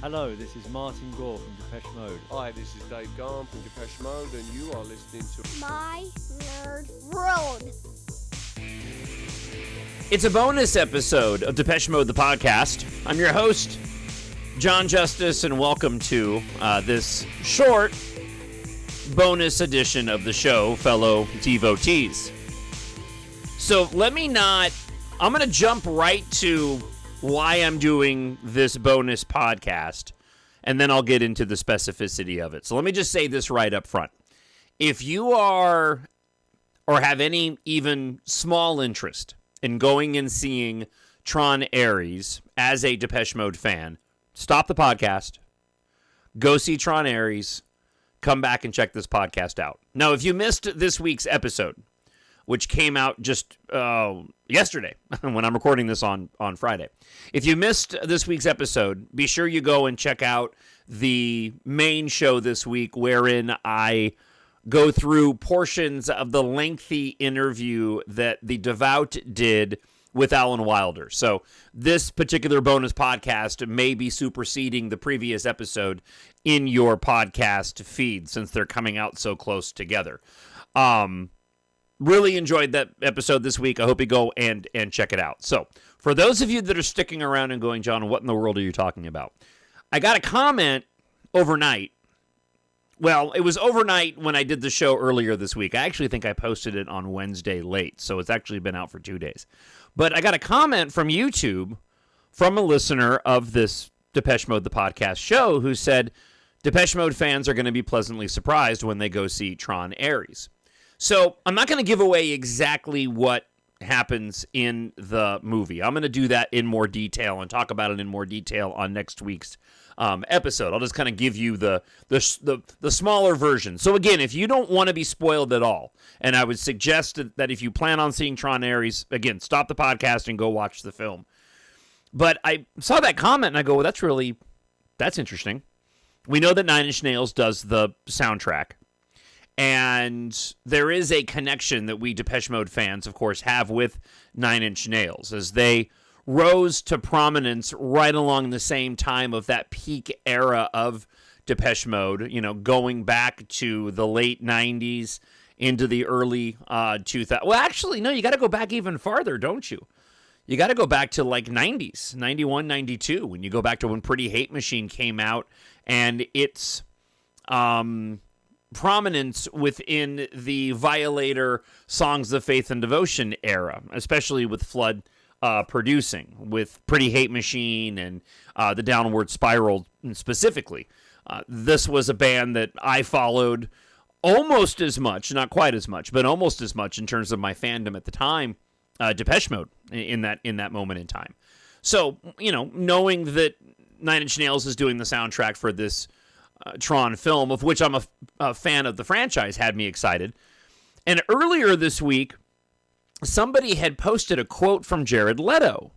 Hello, this is Martin Gore from Depeche Mode. Hi, this is Dave Garn from Depeche Mode, and you are listening to My Nerd World. It's a bonus episode of Depeche Mode, the podcast. I'm your host, Jon Justice, and welcome to this short bonus edition of the show, fellow devotees. So I'm going to jump right to why I'm doing this bonus podcast, and then I'll get into the specificity of it. So let me just say this right up front. If you are, or have any even small interest in going and seeing TRON Ares as a Depeche Mode fan, stop the podcast, go see TRON Ares, come back and check this podcast out. Now, if you missed this week's episode, which came out just yesterday, when I'm recording this on Friday. If you missed this week's episode, be sure you go and check out the main show this week, wherein I go through portions of the lengthy interview that the Devout did with Alan Wilder. So this particular bonus podcast may be superseding the previous episode in your podcast feed, since they're coming out so close together. Really enjoyed that episode this week. I hope you go and check it out. So, for those of you that are sticking around and going, John, what in the world are you talking about? I got a comment overnight. Well, it was overnight when I did the show earlier this week. I actually think I posted it on Wednesday late, so it's actually been out for 2 days. But I got a comment from YouTube from a listener of this Depeche Mode, the podcast show, who said Depeche Mode fans are going to be pleasantly surprised when they go see TRON Ares. So I'm not going to give away exactly what happens in the movie. I'm going to do that in more detail and talk about it in more detail on next week's episode. I'll just kind of give you the smaller version. So again, if you don't want to be spoiled at all, and I would suggest that if you plan on seeing TRON Ares, again, stop the podcast and go watch the film. But I saw that comment and I go, well, that's interesting. We know that Nine Inch Nails does the soundtrack. And there is a connection that we Depeche Mode fans, of course, have with Nine Inch Nails, as they rose to prominence right along the same time of that peak era of Depeche Mode, going back to the late 90s into the early 2000s. Well, actually, no, you got to go back even farther, don't you? You got to go back to like 90s, 91, 92, when you go back to when Pretty Hate Machine came out, and it's prominence within the Violator Songs of Faith and Devotion era, especially with Flood producing, with Pretty Hate Machine and the Downward Spiral specifically. This was a band that I followed almost as much, not quite as much, but almost as much in terms of my fandom at the time, Depeche Mode in that moment in time. So, knowing that Nine Inch Nails is doing the soundtrack for this TRON film, of which I'm a fan of the franchise, had me excited. And earlier this week, somebody had posted a quote from Jared Leto,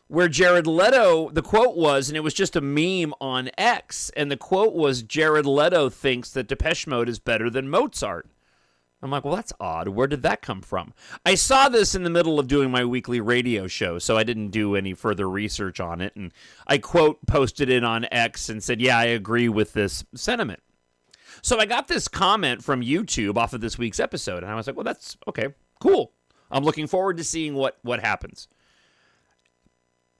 where Jared Leto, the quote was, and it was just a meme on X, and the quote was, Jared Leto thinks that Depeche Mode is better than Mozart. I'm like, well, that's odd. Where did that come from? I saw this in the middle of doing my weekly radio show, so I didn't do any further research on it. And I posted it on X and said, yeah, I agree with this sentiment. So I got this comment from YouTube off of this week's episode, and I was like, well, that's okay, cool. I'm looking forward to seeing what happens.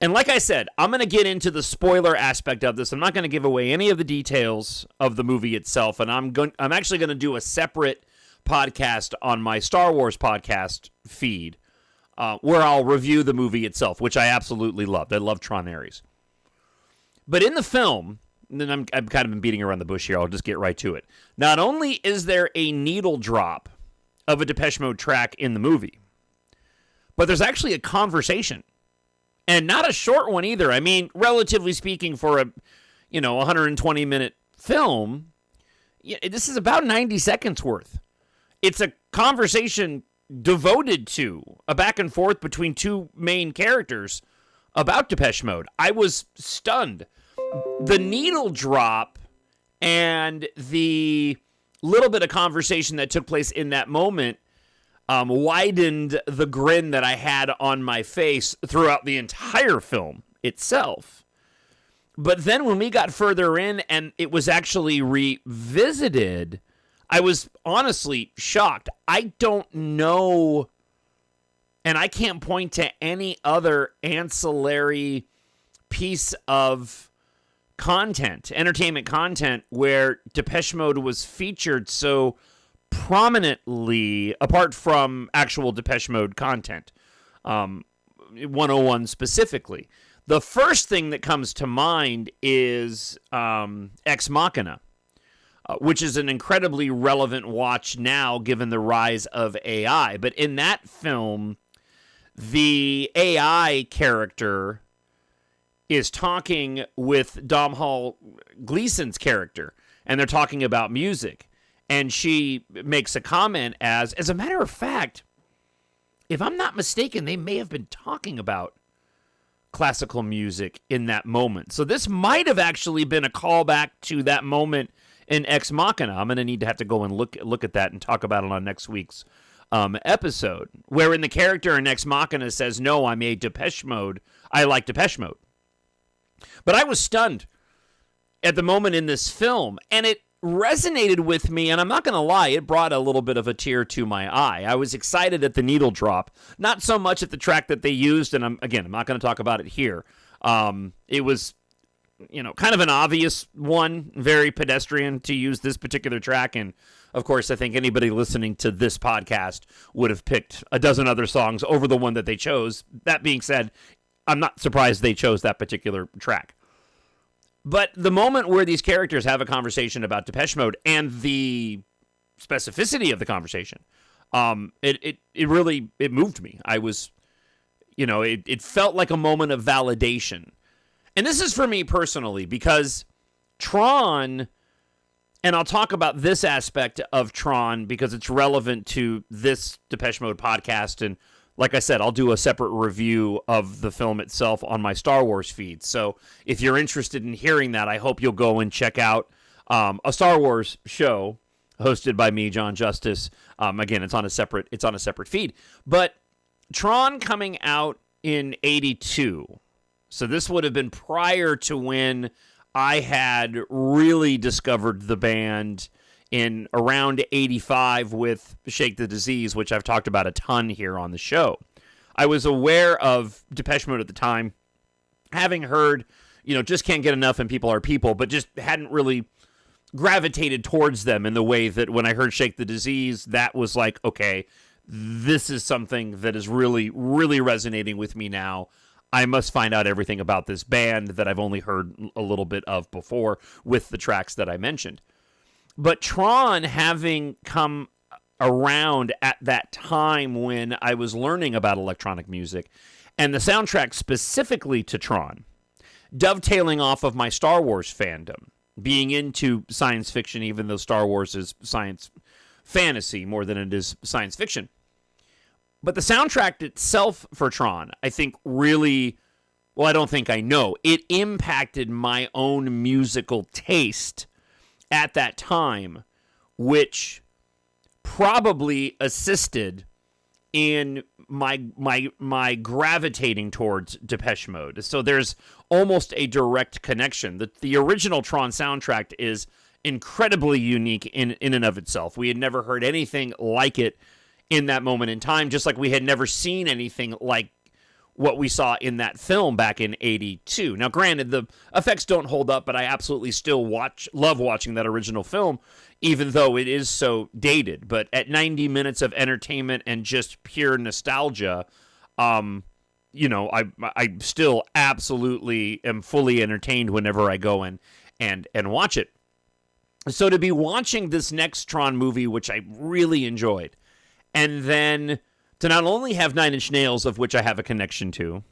And like I said, I'm going to get into the spoiler aspect of this. I'm not going to give away any of the details of the movie itself, and I'm actually going to do a separate podcast on my Star Wars podcast feed where I'll review the movie itself, which I absolutely loved. I love TRON Ares. But in the film, and then I've kind of been beating around the bush here, I'll just get right to it. Not only is there a needle drop of a Depeche Mode track in the movie, but there's actually a conversation. And not a short one either. I mean, relatively speaking, for a 120-minute film, this is about 90 seconds worth. It's a conversation devoted to a back and forth between two main characters about Depeche Mode. I was stunned. The needle drop and the little bit of conversation that took place in that moment widened the grin that I had on my face throughout the entire film itself. But then when we got further in and it was actually revisited, I was honestly shocked. I don't know, and I can't point to any other ancillary piece of content, entertainment content, where Depeche Mode was featured so prominently, apart from actual Depeche Mode content, 101 specifically. The first thing that comes to mind is Ex Machina, which is an incredibly relevant watch now given the rise of AI. But in that film, the AI character is talking with Domhnall Gleeson's character, and they're talking about music. And she makes a comment as a matter of fact, if I'm not mistaken, they may have been talking about classical music in that moment. So this might have actually been a callback to that moment in Ex Machina. I'm going to have to go and look at that and talk about it on next week's episode, wherein the character in Ex Machina says, no, I like Depeche Mode. But I was stunned at the moment in this film, and it resonated with me, and I'm not going to lie, it brought a little bit of a tear to my eye. I was excited at the needle drop, not so much at the track that they used, and I'm not going to talk about it here. It was, kind of an obvious one, very pedestrian to use this particular track, and of course, I think anybody listening to this podcast would have picked a dozen other songs over the one that they chose. That being said, I'm not surprised they chose that particular track. But the moment where these characters have a conversation about Depeche Mode and the specificity of the conversation, it really moved me. I was, it felt like a moment of validation. And this is for me personally, because Tron, and I'll talk about this aspect of Tron because it's relevant to this Depeche Mode podcast. And like I said, I'll do a separate review of the film itself on my Star Wars feed. So if you're interested in hearing that, I hope you'll go and check out a Star Wars show hosted by me, Jon Justice. Again, it's on a separate feed. But Tron coming out in 82. So this would have been prior to when I had really discovered the band in around 85 with Shake the Disease, which I've talked about a ton here on the show. I was aware of Depeche Mode at the time, having heard, Just Can't Get Enough and People Are People, but just hadn't really gravitated towards them in the way that when I heard Shake the Disease, that was like, okay, this is something that is really, really resonating with me now. I must find out everything about this band that I've only heard a little bit of before with the tracks that I mentioned. But Tron having come around at that time when I was learning about electronic music, and the soundtrack specifically to Tron, dovetailing off of my Star Wars fandom, being into science fiction, even though Star Wars is science fantasy more than it is science fiction. But the soundtrack itself for Tron, I think really, I don't think I know, it impacted my own musical taste at that time, which probably assisted in my gravitating towards Depeche Mode. So there's almost a direct connection. The original Tron soundtrack is incredibly unique in and of itself. We had never heard anything like it in that moment in time, just like we had never seen anything like what we saw in that film back in 82. Now, granted, the effects don't hold up, but I absolutely still love watching that original film, even though it is so dated. But at 90 minutes of entertainment and just pure nostalgia, I still absolutely am fully entertained whenever I go in and watch it. So to be watching this next Tron movie, which I really enjoyed, and then to not only have Nine Inch Nails, of which I have a connection to,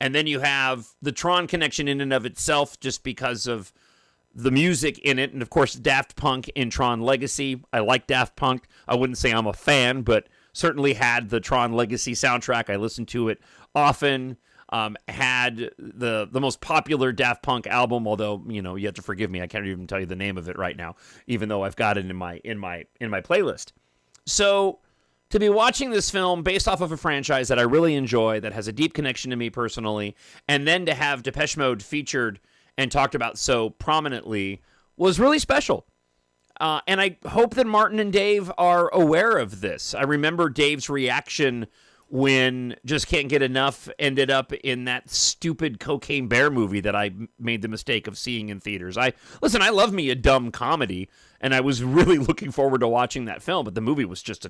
and then you have the Tron connection in and of itself just because of the music in it, and of course Daft Punk in Tron Legacy. I like Daft Punk. I wouldn't say I'm a fan, but certainly had the Tron Legacy soundtrack. I listened to it often. Had the most popular Daft Punk album, although you have to forgive me, I can't even tell you the name of it right now, even though I've got it in my playlist. So to be watching this film based off of a franchise that I really enjoy, that has a deep connection to me personally, and then to have Depeche Mode featured and talked about so prominently was really special. And I hope that Martin and Dave are aware of this. I remember Dave's reaction when Just Can't Get Enough ended up in that stupid Cocaine Bear movie that I made the mistake of seeing in theaters. I love me a dumb comedy, and I was really looking forward to watching that film, but the movie was just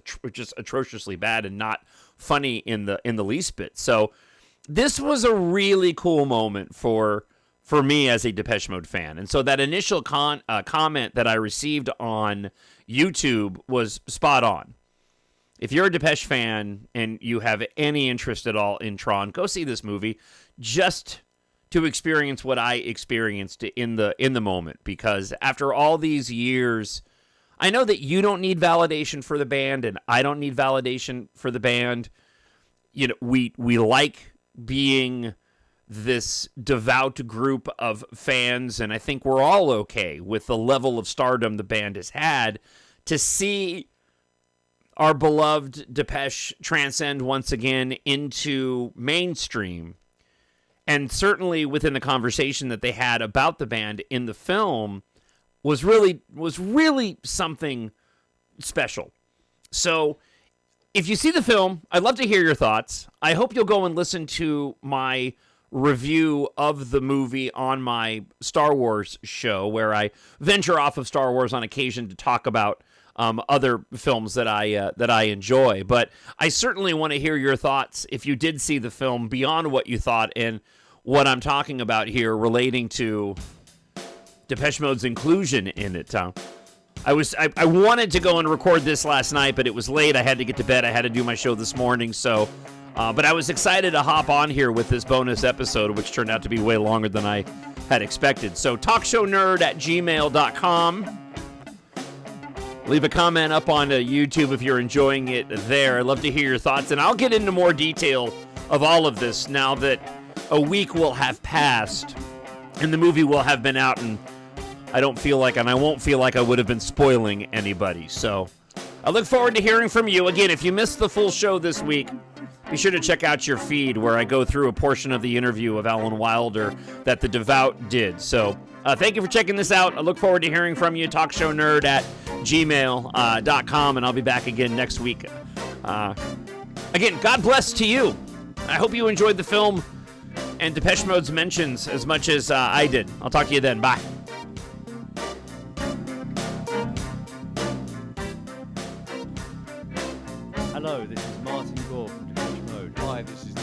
atrociously bad and not funny in the least bit. So this was a really cool moment for me as a Depeche Mode fan. And so that initial comment that I received on YouTube was spot on. If you're a Depeche fan and you have any interest at all in Tron, go see this movie just to experience what I experienced in the moment. Because after all these years, I know that you don't need validation for the band, and I don't need validation for the band. You know, we like being this devout group of fans, and I think we're all okay with the level of stardom the band has had. To see our beloved Depeche transcend once again into mainstream, and certainly within the conversation that they had about the band in the film, was really something special. So if you see the film, I'd love to hear your thoughts. I hope you'll go and listen to my review of the movie on my Star Wars show, where I venture off of Star Wars on occasion to talk about other films that I enjoy. But I certainly want to hear your thoughts if you did see the film, beyond what you thought and what I'm talking about here relating to Depeche Mode's inclusion in it. I wanted to go and record this last night, but it was late. I had to get to bed. I had to do my show this morning. So, but I was excited to hop on here with this bonus episode, which turned out to be way longer than I had expected. So talkshownerd@gmail.com. Leave a comment up on YouTube if you're enjoying it there. I'd love to hear your thoughts, and I'll get into more detail of all of this now that a week will have passed and the movie will have been out, and I won't feel like I would have been spoiling anybody. So I look forward to hearing from you. Again, if you missed the full show this week, be sure to check out your feed where I go through a portion of the interview of Alan Wilder that the Devout did. So thank you for checking this out. I look forward to hearing from you. talkshownerd@gmail.com, and I'll be back again next week. Again, God bless to you. I hope you enjoyed the film and Depeche Mode's mentions as much as I did. I'll talk to you then. Bye. Hello, this is Martin Gore from Depeche Mode. Hi, this is